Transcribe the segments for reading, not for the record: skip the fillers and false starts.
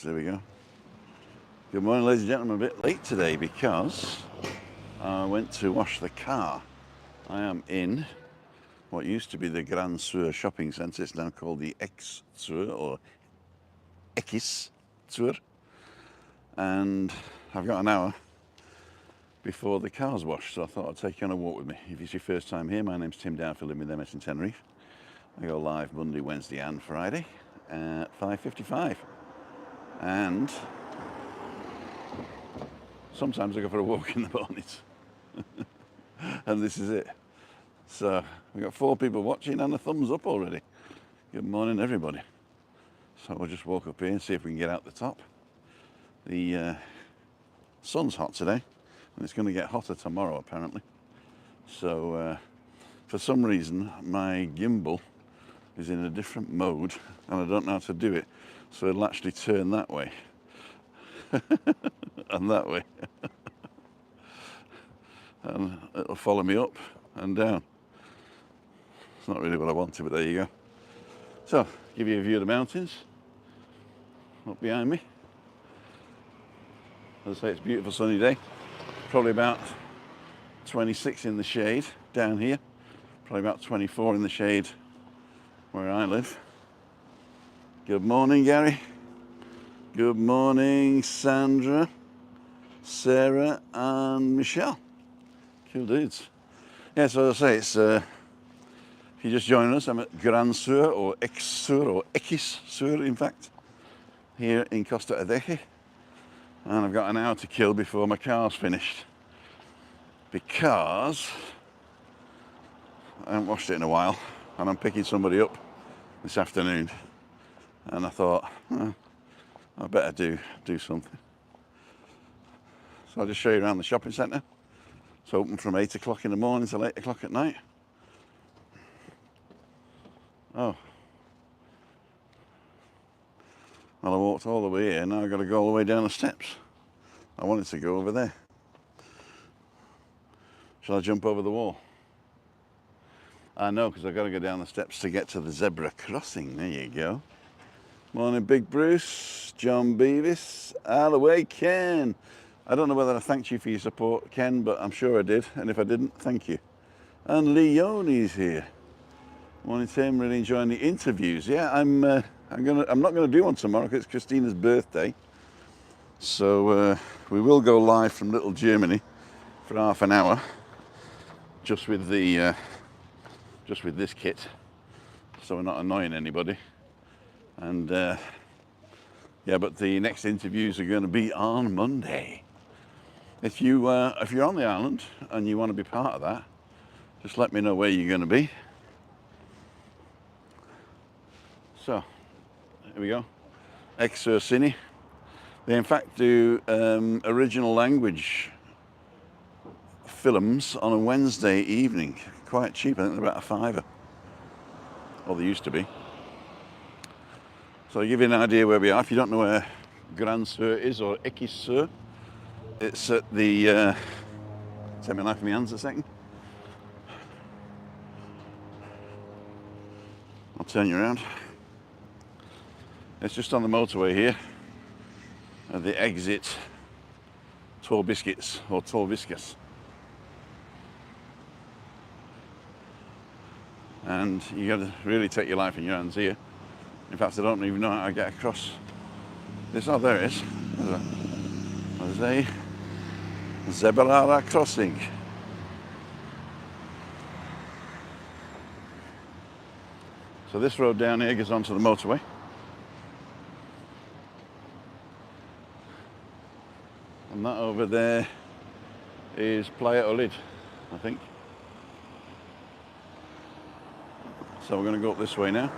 Yes, there we go. Good morning, ladies and gentlemen. I'm a bit late today because I went to wash the car. I am in what used to be the X-Sur shopping centre. It's now called the X-Sur or X-Sur. And I've got an hour before the car's washed, so I thought I'd take you on a walk with me. If it's your first time here, my name's Tim Downfield with MS in Tenerife. I go live Monday, Wednesday and Friday at 5:55. And sometimes I go for a walk in the mornings. And this is it. So we've got 4 people watching and a thumbs up already. Good morning, everybody. So we'll just walk up here and see if we can get out the top. The sun's hot today, and it's going to get hotter tomorrow apparently. So for some reason my gimbal is in a different mode and I don't know how to do it, so it'll actually turn that way and that way and it'll follow me up and down. It's not really what I wanted, but there you go. So give you a view of the mountains up behind me. As I say, it's a beautiful sunny day. Probably about 26 in the shade down here. Probably about 24 in the shade where I live. Good morning, Gary. Good morning, Sandra, Sarah and Michelle. Cool dudes. Yeah, so as I say, it's if you're just joining us, I'm at X-Sur or X-Sur or X-Sur in fact, here in Costa Adeje. And I've got an hour to kill before my car's finished because I haven't washed it in a while and I'm picking somebody up this afternoon, and I thought, I better do something. So I'll just show you around the shopping centre. It's open from 8 o'clock in the morning till 8 o'clock at night. Oh. Well, I walked all the way here, now I've got to go all the way down the steps. I wanted to go over there. Shall I jump over the wall? I know, because I've got to go down the steps to get to the zebra crossing. There you go. Morning, Big Bruce, John Beavis, all the way, Ken. I don't know whether I thanked you for your support, Ken, but I'm sure I did. And if I didn't, thank you. And Leonie's here. Morning, Tim. Really enjoying the interviews. Yeah, I'm not going to do one tomorrow because it's Christina's birthday. So we will go live from Little Germany for half an hour, just with this kit, so we're not annoying anybody. And yeah, but the next interviews are going to be on Monday. If you're on the island and you want to be part of that, just let me know where you're going to be. So here we go, X-Sur Cine. They in fact do original language films on a Wednesday evening, quite cheap. I think they're about £5, or they used to be. So I'll give you an idea where we are. If you don't know where X-Sur is, or X-Sur, it's at the, take my knife in my hands a second. I'll turn you around. It's just on the motorway here, at the exit Torbiscuits, or Torviscus. And you got to really take your life in your hands here. In fact, I don't even know how to get across this. Oh, there it is. There's a zebra crossing. So this road down here goes onto the motorway. And that over there is Playa Olid, I think. So we're going to go up this way now.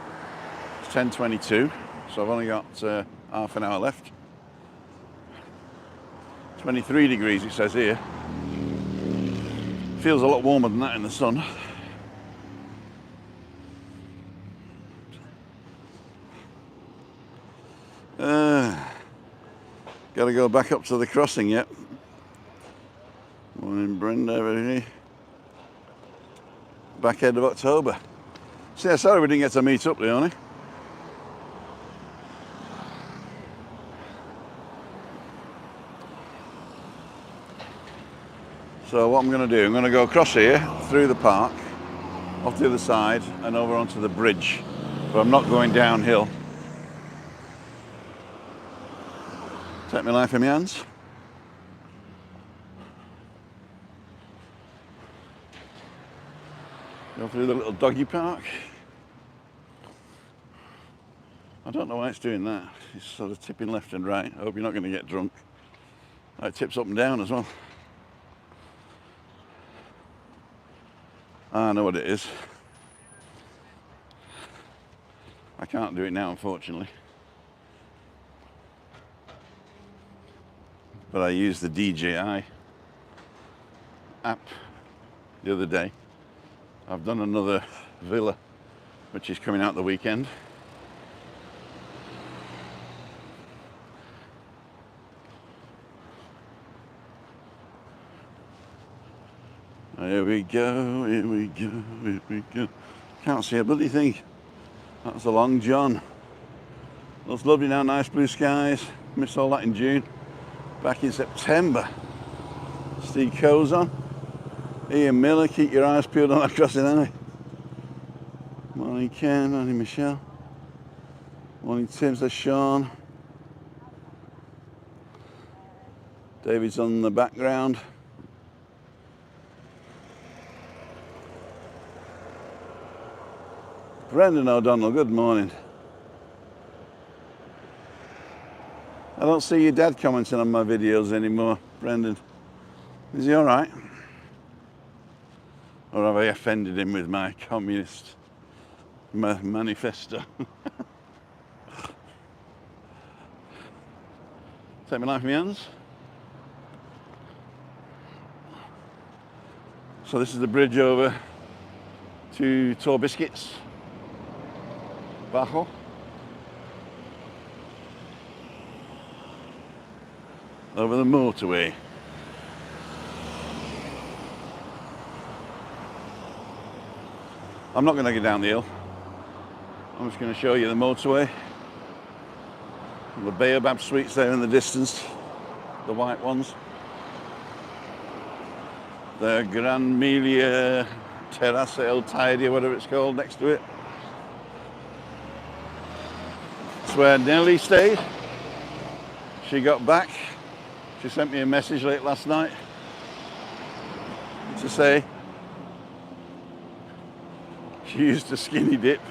It's 10:22, so I've only got half an hour left. 23 degrees it says here. Feels a lot warmer than that in the sun. Got to go back up to the crossing yet. Morning, Brenda, everybody. Back end of October. So yeah, sorry we didn't get to meet up, Leonie. So what I'm going to do, I'm going to go across here, through the park, off the other side, and over onto the bridge. But I'm not going downhill. Take my life in my hands. Go through the little doggy park. I don't know why it's doing that. It's sort of tipping left and right. I hope you're not going to get drunk. It tips up and down as well. I know what it is. I can't do it now, unfortunately. But I used the DJI app the other day. I've done another villa, which is coming out the weekend. Here we go, here we go, here we go. Can't see a bloody thing. That's the Long John. Looks lovely now, nice blue skies. Missed all that in June. Back in September. Steve Coe's on. Ian Miller, keep your eyes peeled on that crossing eye. Morning Ken, morning Michelle. Morning Tim, says Sean. David's on the background. Brendan O'Donnell, good morning. I don't see your dad commenting on my videos anymore, Brendan. Is he all right? Or have I offended him with my communist manifesto? Take my life in my hands. So this is the bridge over to Tor Biscuits. Bajo. Over the motorway. I'm not going to go down the hill. I'm just going to show you the motorway. And the baobab suites there in the distance, the white ones. The Gran Milia Terrace El Tidy, whatever it's called, next to it. That's where Nelly stayed. She got back. She sent me a message late last night to say she used a skinny dip.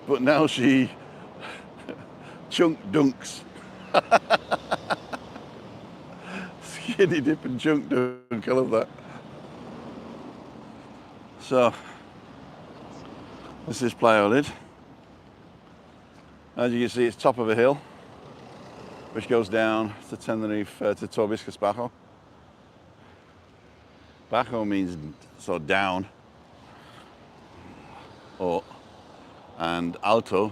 But now she chunk dunks. Skinny dip and chunk dunk, I love that. So, this is Playa Lid. As you can see, it's top of a hill, which goes down to Tenerife, to Tor Biscuits Bajo. Bajo means so down, or, and alto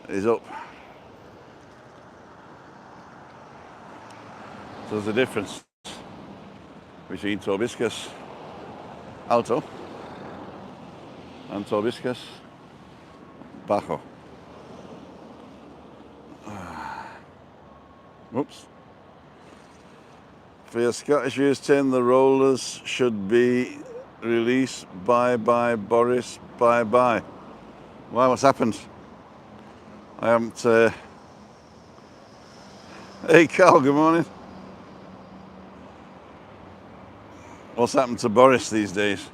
is up. So there's a difference between Tor Biscuits Alto and Tor Biscuits Bajo. Oops. For your Scottish viewers, Tim, the rollers should be released. Bye bye, Boris. Bye bye. Why? What's happened? I haven't. Hey, Carl. Good morning. What's happened to Boris these days?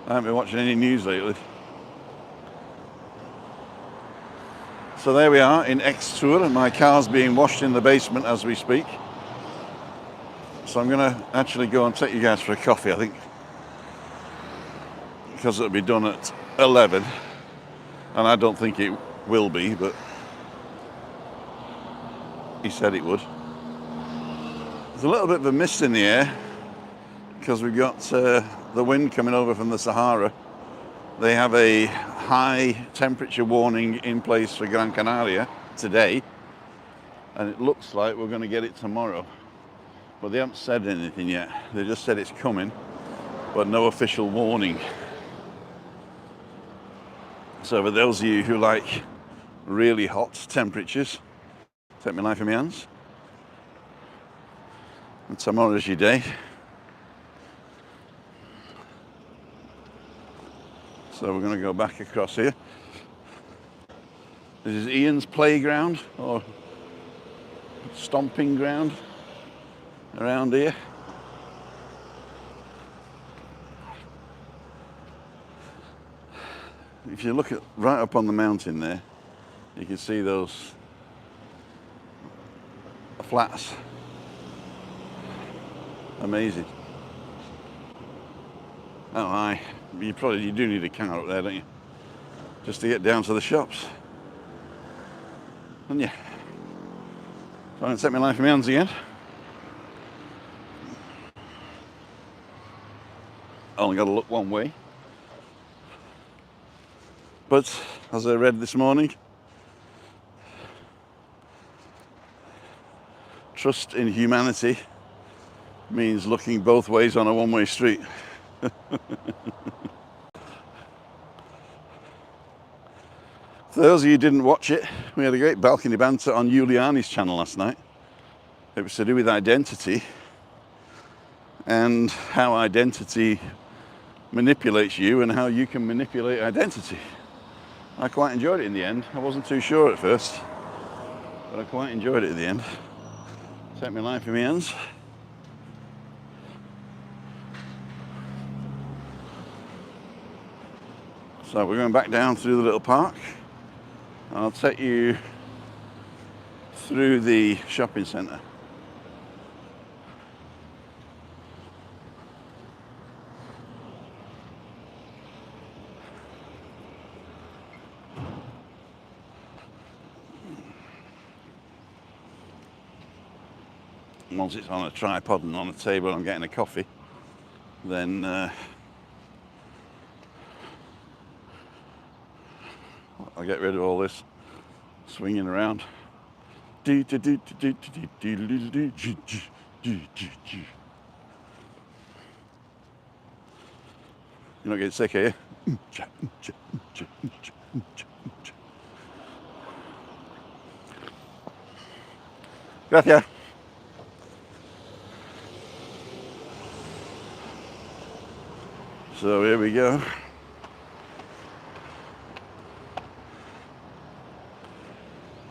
I haven't been watching any news lately. So there we are in X-Sur, and my car's being washed in the basement as we speak. So I'm going to actually go and take you guys for a coffee, I think, because it'll be done at 11, and I don't think it will be, but he said it would. There's a little bit of a mist in the air because we've got the wind coming over from the Sahara. They have a high temperature warning in place for Gran Canaria today, and it looks like we're going to get it tomorrow. But they haven't said anything yet. They just said it's coming, but no official warning. So for those of you who like really hot temperatures, Take my life in my hands. And tomorrow's your day. So we're going to go back across here. This is Ian's playground, or stomping ground around here. If you look at right up on the mountain there, you can see those flats. Amazing. Oh, hi. You do need a car up there, don't you? Just to get down to the shops. And yeah. So I'm going to set my life in my hands again. Only got to look one way. But as I read this morning, trust in humanity means looking both ways on a one-way street. For those of you who didn't watch it, we had a great balcony banter on Giuliani's channel last night. It was to do with identity and how identity manipulates you and how you can manipulate identity. I quite enjoyed it in the end. I wasn't too sure at first, but I quite enjoyed it at the end. Take my life in my hands. So we're going back down through the little park. I'll take you through the shopping centre. Once it's on a tripod and on a table, I'm getting a coffee, then I'll get rid of all this swinging around. You're not getting sick, are you? Gracias. So here we go.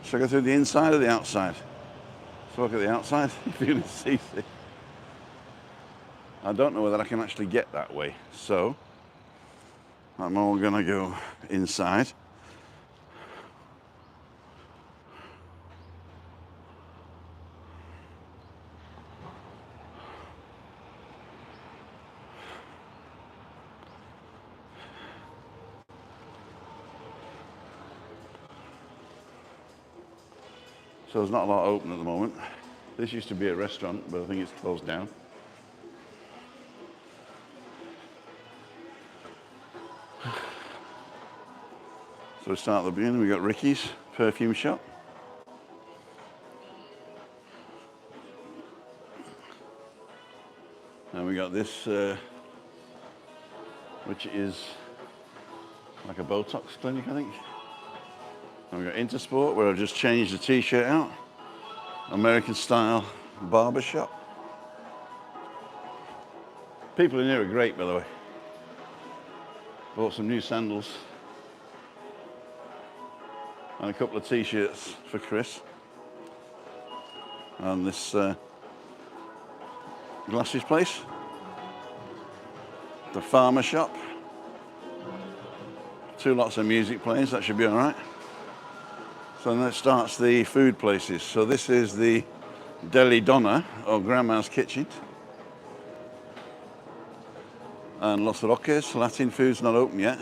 Should I go through the inside or the outside? Let's look at the outside, if you can see. I don't know whether I can actually get that way, so I'm all gonna go inside. So there's not a lot open at the moment. This used to be a restaurant, but I think it's closed down. So we start at the beginning. We got Ricky's perfume shop. And we got this, which is like a Botox clinic, I think. And we got Intersport, where I've just changed the t-shirt out. American style barber shop. People in here are great, by the way. Bought some new sandals. And a couple of t-shirts for Chris. And this glasses place. The farmer shop. 2 lots of music playing, so that should be all right. So then it starts the food places. So this is the Deli Donna, or Grandma's Kitchen. And Los Roques, Latin food's not open yet.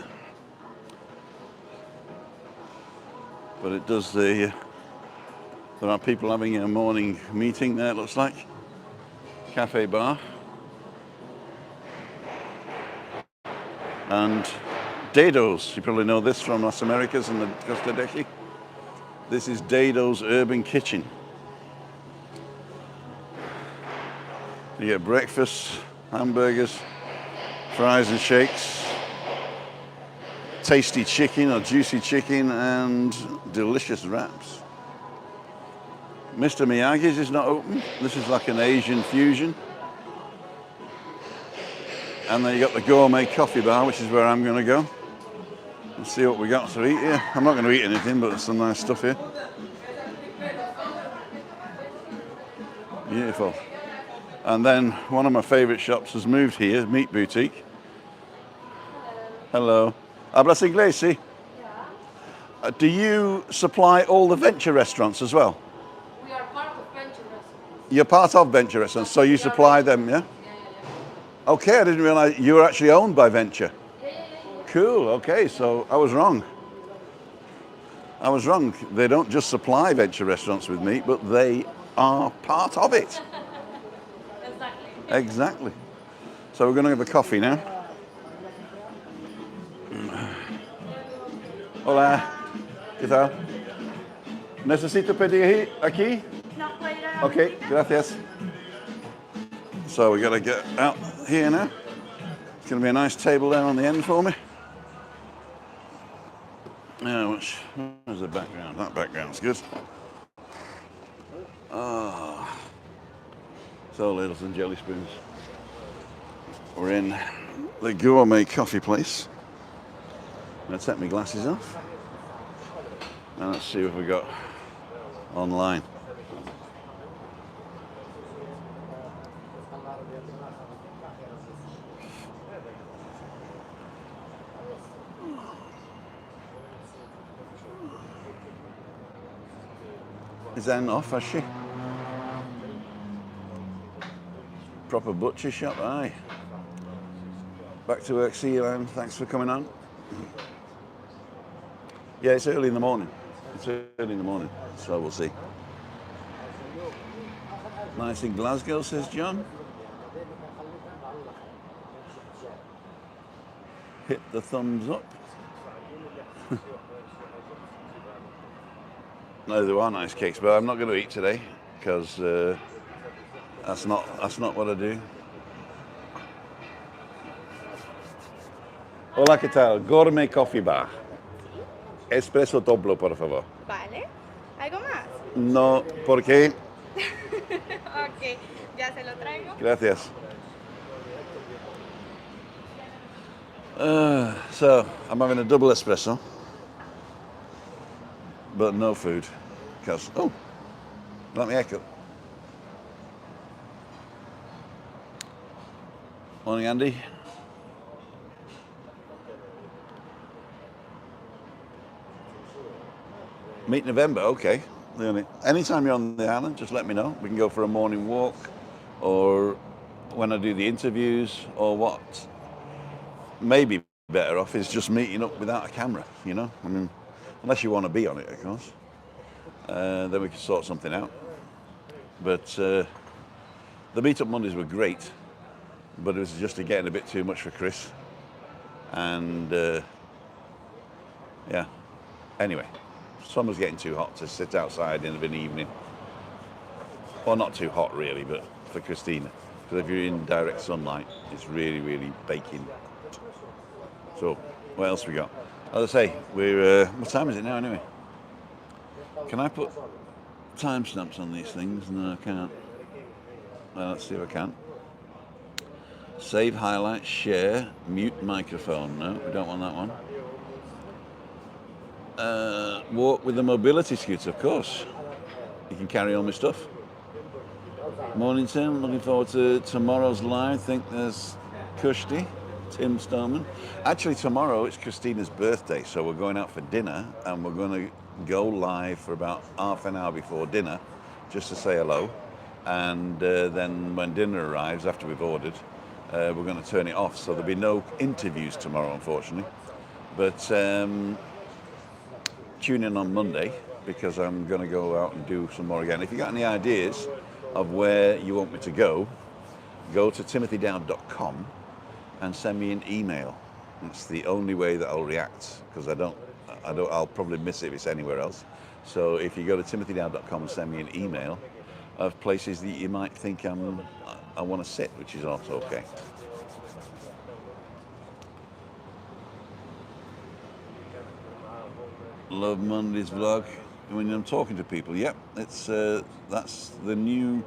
But it does the, there are people having a morning meeting there, it looks like. Cafe bar. And Dado's, you probably know this from Las Americas and the Costa Dechi. This is Dado's Urban Kitchen. You get breakfast, hamburgers, fries and shakes, tasty chicken or juicy chicken, and delicious wraps. Mr. Miyagi's is not open. This is like an Asian fusion. And then you got the gourmet coffee bar, which is where I'm going to go. Let's see what we got to eat here. I'm not going to eat anything, but there's some nice stuff here. Beautiful. And then one of my favourite shops has moved here, Meat Boutique. Hello. Hablas inglés, sí? Do you supply all the venture restaurants as well? We are part of venture restaurants. You're part of venture restaurants, so you supply them, yeah? Okay, I didn't realise you were actually owned by Venture. Cool, okay, so I was wrong. I was wrong. They don't just supply Venture restaurants with meat, but they are part of it. Exactly. So we're going to have a coffee now. Hola, ¿qué tal? ¿Necesito pedir aquí? Okay, gracias. So we got to get out here now. It's going to be a nice table there on the end for me. Now, where's the background? That background's good. Ah. So, ladles and jelly spoons. We're in the gourmet coffee place. I'm going to take my glasses off. And let's see what we got online. Is Anne off, has she? Proper butcher shop, aye. Back to work, see you, Anne. Thanks for coming on. Yeah, it's early in the morning. It's early in the morning, so we'll see. Nice in Glasgow, says John. Hit the thumbs up. No, there are nice cakes, but I'm not going to eat today because that's not what I do. Hola, ¿qué tal? Gourmet coffee bar. Espresso doble, por favor. Vale. ¿Algo más? No, ¿por qué? Ok, ya se lo traigo. Gracias. So, I'm having a double espresso, but no food, because, oh, let me haircut. Morning, Andy. Meet November, okay. Anytime you're on the island, just let me know. We can go for a morning walk, or when I do the interviews, or what maybe better off is just meeting up without a camera, you know? I mean, unless you want to be on it, of course. Then we can sort something out. But the meet-up Mondays were great, but it was just getting a bit too much for Chris. And yeah, anyway. Summer's getting too hot to sit outside in an evening. Well, not too hot really, but for Christina. Because if you're in direct sunlight, it's really, really baking. So, what else we got? As I say, we're, what time is it now anyway? Can I put timestamps on these things? No, I can't. Well, let's see if I can. Save highlights, share, mute microphone. No, we don't want that one. Walk with a mobility scooter, of course. You can carry all my stuff. Morning, Tim. Looking forward to tomorrow's live. I think there's Kushti, Tim Stoneman. Actually, tomorrow it's Christina's birthday, so we're going out for dinner, and we're going to go live for about half an hour before dinner, just to say hello. And then when dinner arrives, after we've ordered, we're going to turn it off. So there'll be no interviews tomorrow, unfortunately. But tune in on Monday, because I'm going to go out and do some more again. If you got any ideas of where you want me to go to timothydowd.com and send me an email. It's the only way that I'll react, because I'll probably miss it if it's anywhere else. So if you go to timothydowd.com and send me an email of places that you might think I want to sit, which is also okay. Love Monday's vlog. when I'm talking to people, yep, it's that's the new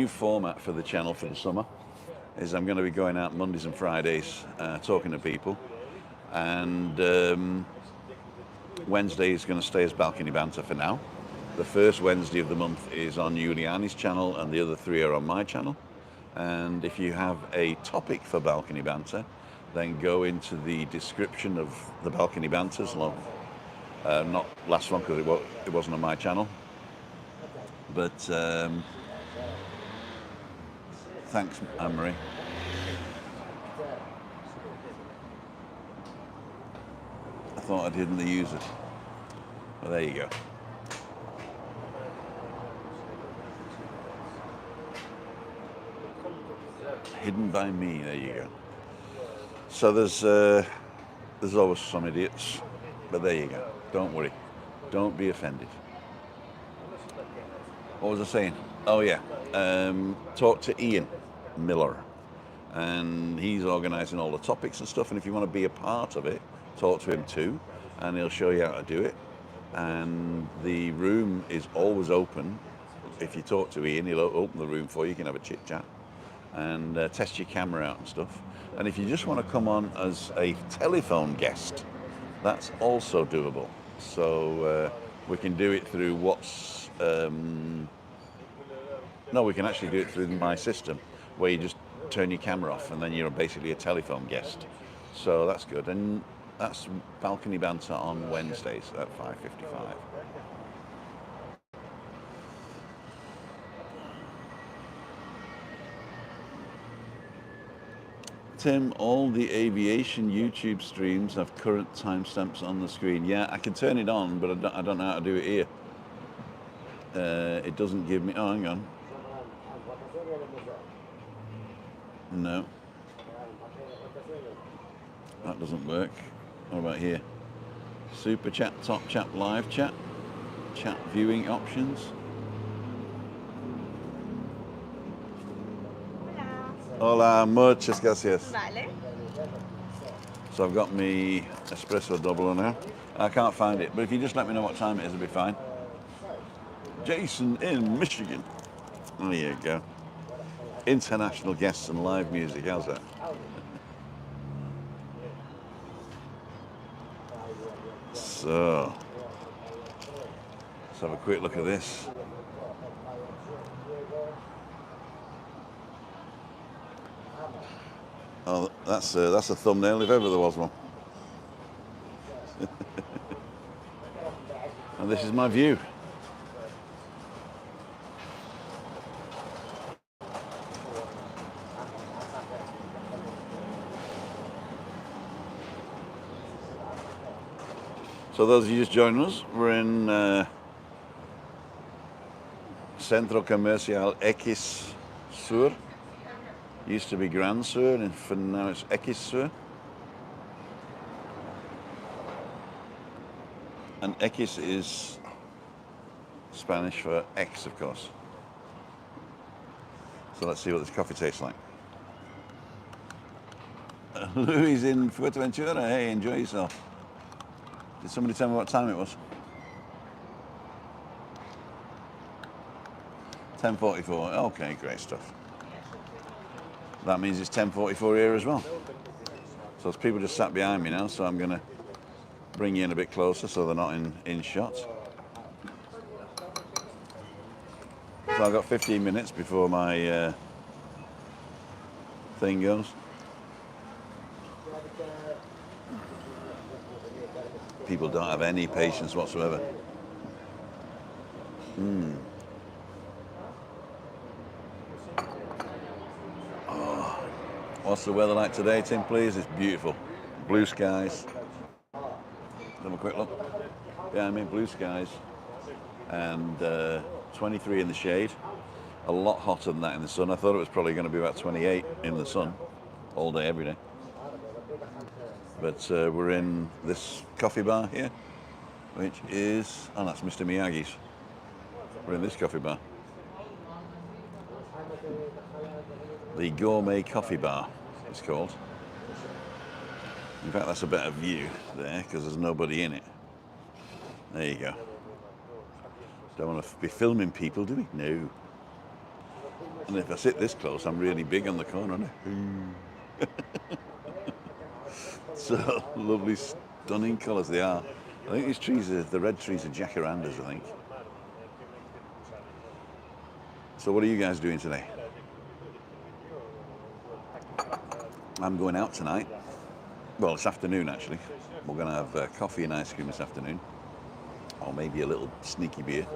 format for the channel for the summer. Is I'm going to be going out Mondays and Fridays talking to people, and Wednesday is going to stay as Balcony Banter for now. The first Wednesday of the month is on Juliani's channel, and the other 3 are on my channel. And if you have a topic for Balcony Banter, then go into the description of the Balcony Banters. Not last one because it wasn't on my channel. But thanks, Anne-Marie. I thought I didn't use it. Well, there you go. Hidden by me, there you go. So there's always some idiots, but there you go. Don't worry. Don't be offended. What was I saying? Oh yeah, talk to Ian Millar, and he's organising all the topics and stuff, and if you want to be a part of it, talk to him too, and he'll show you how to do it. And the room is always open. If you talk to Ian, he'll open the room for you. You can have a chit chat and test your camera out and stuff. And if you just want to come on as a telephone guest, that's also doable. So we can do it through we can actually do it through my system, where you just turn your camera off and then you're basically a telephone guest. So that's good. And that's Balcony Banter on Wednesdays at 5:55. Tim, all the aviation YouTube streams have current timestamps on the screen. Yeah, I can turn it on, but I don't know how to do it here. It doesn't give me... Oh, hang on. No. That doesn't work. What about here? Super chat, top chat, live chat. Chat viewing options. Hola, muchas gracias. Vale. So I've got me espresso double now. I can't find it, but if you just let me know what time it is, it'll be fine. Jason in Michigan. There you go. International guests and live music, how's that? So, let's have a quick look at this. Oh, that's a thumbnail if ever there was one. And this is my view. So those of you just joining us, we're in Centro Comercial X-Sur. Used to be Grand Sur, and for now it's X-Sur. And X is Spanish for X, of course. So let's see what this coffee tastes like. Louis in Fuerteventura. Hey, enjoy yourself. Did somebody tell me what time it was? 10:44. Okay, great stuff. That means it's 10:44 here as well. So there's people just sat behind me now, so I'm going to bring you in a bit closer so they're not in shot. So I've got 15 minutes before my thing goes. People don't have any patience whatsoever. Oh. What's the weather like today, Tim, please? It's beautiful. Blue skies. Have a quick look. Yeah, I mean, blue skies. And 23 in the shade. A lot hotter than that in the sun. I thought it was probably going to be about 28 in the sun all day, every day. But we're in this coffee bar here, which is, oh, that's Mr. Miyagi's. We're in this coffee bar. The Gourmet Coffee Bar, it's called. In fact, that's a better view there because there's nobody in it. There you go. Don't want to be filming people, do we? No. And if I sit this close, I'm really big on the corner, aren't I? So, lovely, stunning colours they are. I think these trees are, the red trees are jacarandas, I think. So what are you guys doing today? I'm going out tonight. Well, this afternoon, actually. We're going to have coffee and ice cream this afternoon. Or maybe a little sneaky beer.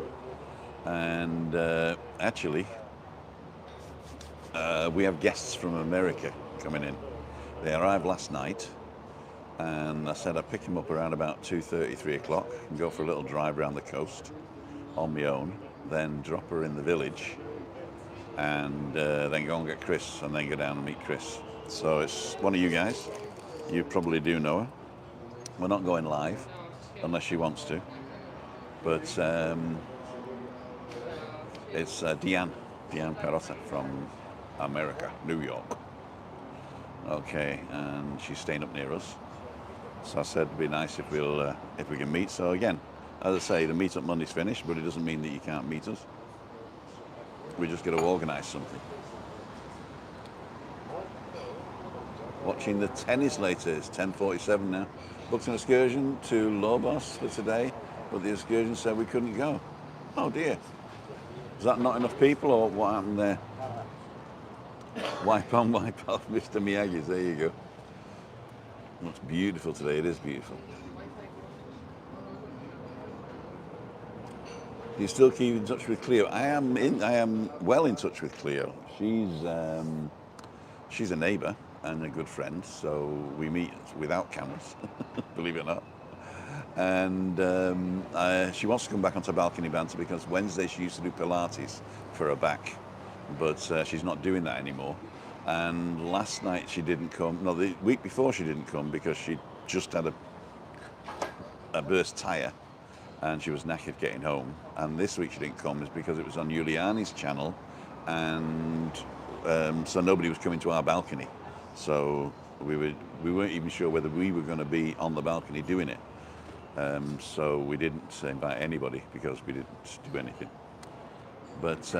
And actually, we have guests from America coming in. They arrived last night. And I said I'd pick them up around about 2:30, 3 o'clock and go for a little drive around the coast on my own, then drop her in the village and then go and get Chris and then go down and meet Chris. So it's one of you guys. You probably do know her. We're not going live unless she wants to. But it's Deanne Perotta from America, New York. Okay, and she's staying up near us. So I said it'd be nice if we can meet. So again, as I say, the meetup Monday's finished, but it doesn't mean that you can't meet us. We just got to organise something. Watching the tennis later. It's 10:47 now. Booked an excursion to Lobos for today, but the excursion said we couldn't go. Oh dear. Is that not enough people, or what happened there? Wipe on, wipe off, Mr. Miyagi's. There you go. Looks beautiful today. It is beautiful. Do you still keep in touch with Cleo? I am well in touch with Cleo. She's a neighbour and a good friend, so we meet without cameras, believe it or not. And she wants to come back onto Balcony Banter because Wednesday she used to do Pilates for her back, but she's not doing that anymore. And last night she didn't come. No, the week before she didn't come because she just had a burst tyre and she was knackered getting home. And this week she didn't come is because it was on Giuliani's channel, and so nobody was coming to our balcony. So we weren't even sure whether we were going to be on the balcony doing it. So we didn't invite anybody because we didn't do anything. But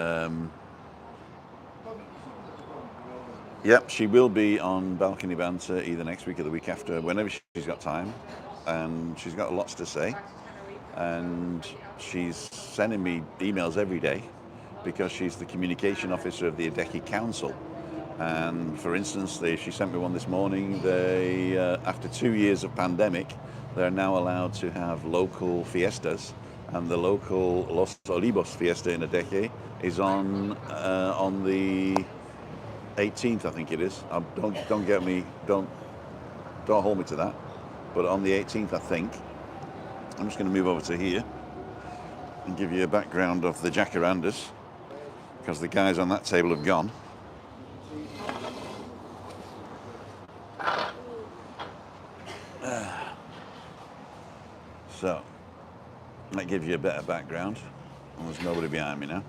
yep, she will be on Balcony Banter either next week or the week after, whenever she's got time. And she's got lots to say. And she's sending me emails every day because she's the communication officer of the Adeki Council. And for instance, she sent me one this morning. After 2 years of pandemic, they're now allowed to have local fiestas. And the local Los Olivos fiesta in Adeki is on the 18th, I think it is. Don't get me, don't hold me to that. But on the 18th, I think. I'm just going to move over to here and give you a background of the jacarandas because the guys on that table have gone. So that gives you a better background. And there's nobody behind me now.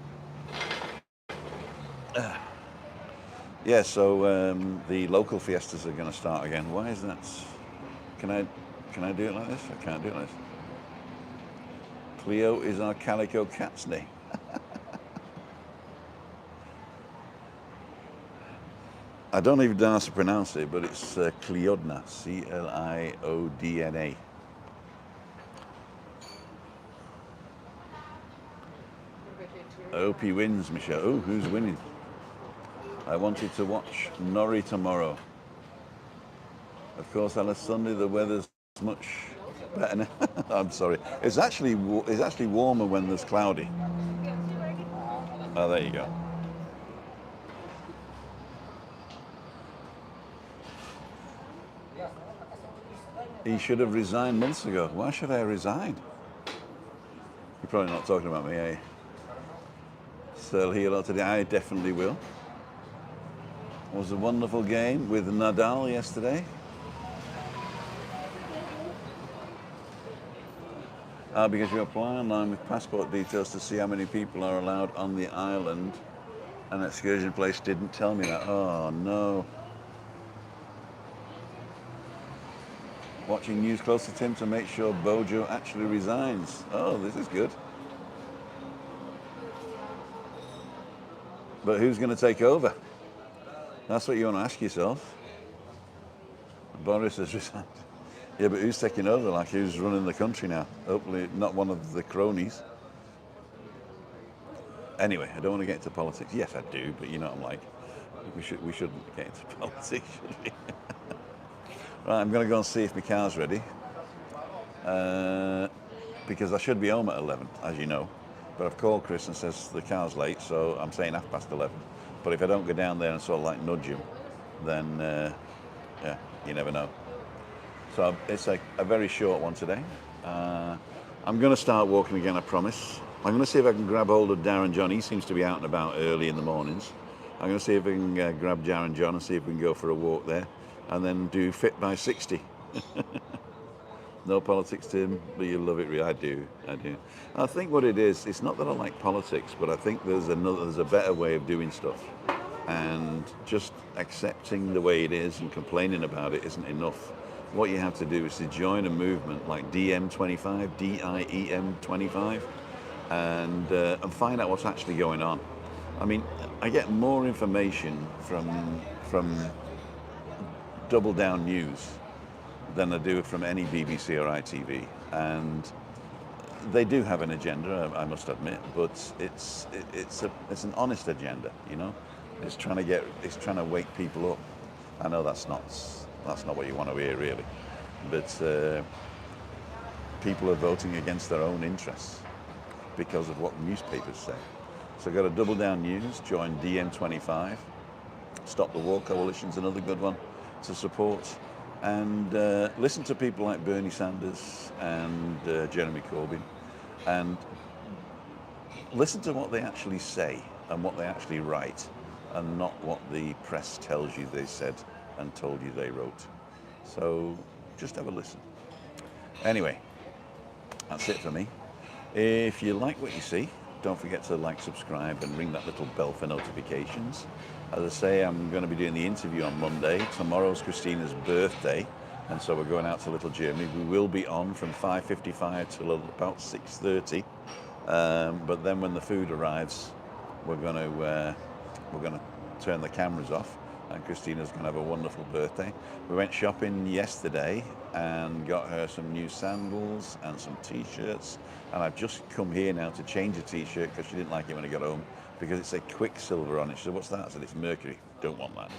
Yeah, so the local fiestas are going to start again. Why is that? Can I do it like this? I can't do it like this. Cleo is our calico cat's name. I don't even know how to pronounce it, but it's Cliodna, Cliodna. I hope he wins, Michelle. Oh, who's winning? I wanted to watch Norrie tomorrow. Of course, on a Sunday the weather's much better now. I'm sorry. It's actually warmer when there's cloudy. Oh, there you go. He should have resigned months ago. Why should I resign? You're probably not talking about me, are you? So hello today. I definitely will. It was a wonderful game with Nadal yesterday. Because you apply online with passport details to see how many people are allowed on the island. An excursion place didn't tell me that. Oh no. Watching news close to Tim to make sure Bojo actually resigns. Oh, this is good. But who's going to take over? That's what you want to ask yourself. Boris has resigned. Yeah, but who's taking over? Like, who's running the country now? Hopefully not one of the cronies. Anyway, I don't want to get into politics. Yes, I do, but you know what I'm like. We shouldn't get into politics, should we? Right, I'm going to go and see if my car's ready. Because I should be home at 11, as you know. But I've called Chris and says the car's late, so I'm saying 11:30. But if I don't go down there and sort of like nudge him, then, yeah, you never know. So it's a very short one today. I'm going to start walking again, I promise. I'm going to see if I can grab hold of Darren John. He seems to be out and about early in the mornings. I'm going to see if I can grab Darren John and see if we can go for a walk there and then do Fit by 60. No politics, Tim, but you love it. I do. I think what it is, it's not that I like politics, but I think there's a better way of doing stuff. And just accepting the way it is and complaining about it isn't enough. What you have to do is to join a movement like DM25, DIEM25, and find out what's actually going on. I mean, I get more information from Double Down News than I do from any BBC or ITV, and they do have an agenda, I must admit, but it's an honest agenda, you know. It's trying to wake people up. I know that's not what you want to hear, really, but people are voting against their own interests because of what newspapers say. So go to Double Down News, join DM25, Stop the War Coalition's another good one to support, and listen to people like Bernie Sanders and Jeremy Corbyn, and listen to what they actually say and what they actually write, and not what the press tells you they said and told you they wrote. So just have a listen. Anyway, that's it for me. If you like what you see, don't forget to like, subscribe, and ring that little bell for notifications. As I say, I'm going to be doing the interview on Monday. Tomorrow's Christina's birthday, and so we're going out to Little Germany. We will be on from 5:55 till about 6:30. But then when the food arrives, we're going to turn the cameras off, and Christina's going to have a wonderful birthday. We went shopping yesterday and got her some new sandals and some t-shirts, and I've just come here now to change a t-shirt because she didn't like it when I got home because it said Quicksilver on it. She said, "What's that?" I said, "It's Mercury, don't want that."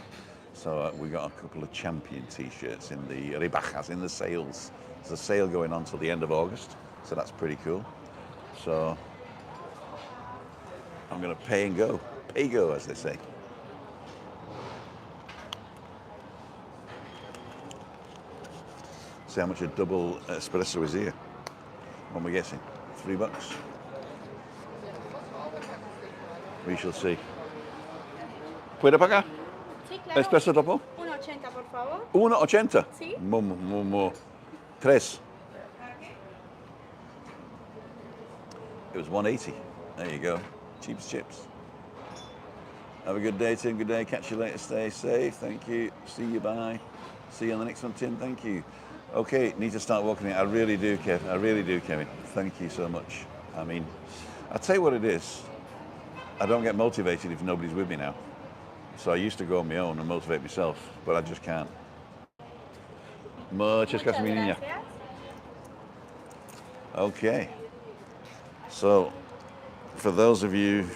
So we got a couple of Champion t-shirts in the rebajas, in the sales. There's a sale going on till the end of August, so that's pretty cool. So I'm going to pay and go. Pay go, as they say. See how much a double espresso is here. What am I guessing? $3? We shall see. ¿Puede pagar? Sí, claro. Espresso dopo? 1.80, por favor. 1.80? Sí. More. 3. It was 1.80. There you go. Cheap as chips. Have a good day, Tim. Good day. Catch you later. Stay safe. Thank you. See you. Bye. See you on the next one, Tim. Thank you. Okay, need to start walking it. I really do, Kev. I really do, Kevin. Thank you so much. I mean, I'll tell you what it is. I don't get motivated if nobody's with me now. So I used to go on my own and motivate myself, but I just can't. Muchas gracias, mi niña. Okay. So, for those of you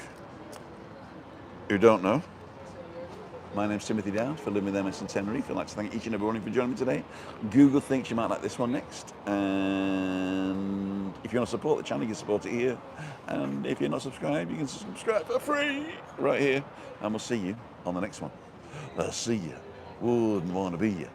who don't know, my name's Timothy Dowd for Living with MS in Tenerife. I'd like to thank each and every one of you for joining me today. Google thinks you might like this one next. And if you want to support the channel, you can support it here. And if you're not subscribed, you can subscribe for free right here. And we'll see you on the next one. See ya. Wouldn't want to be ya.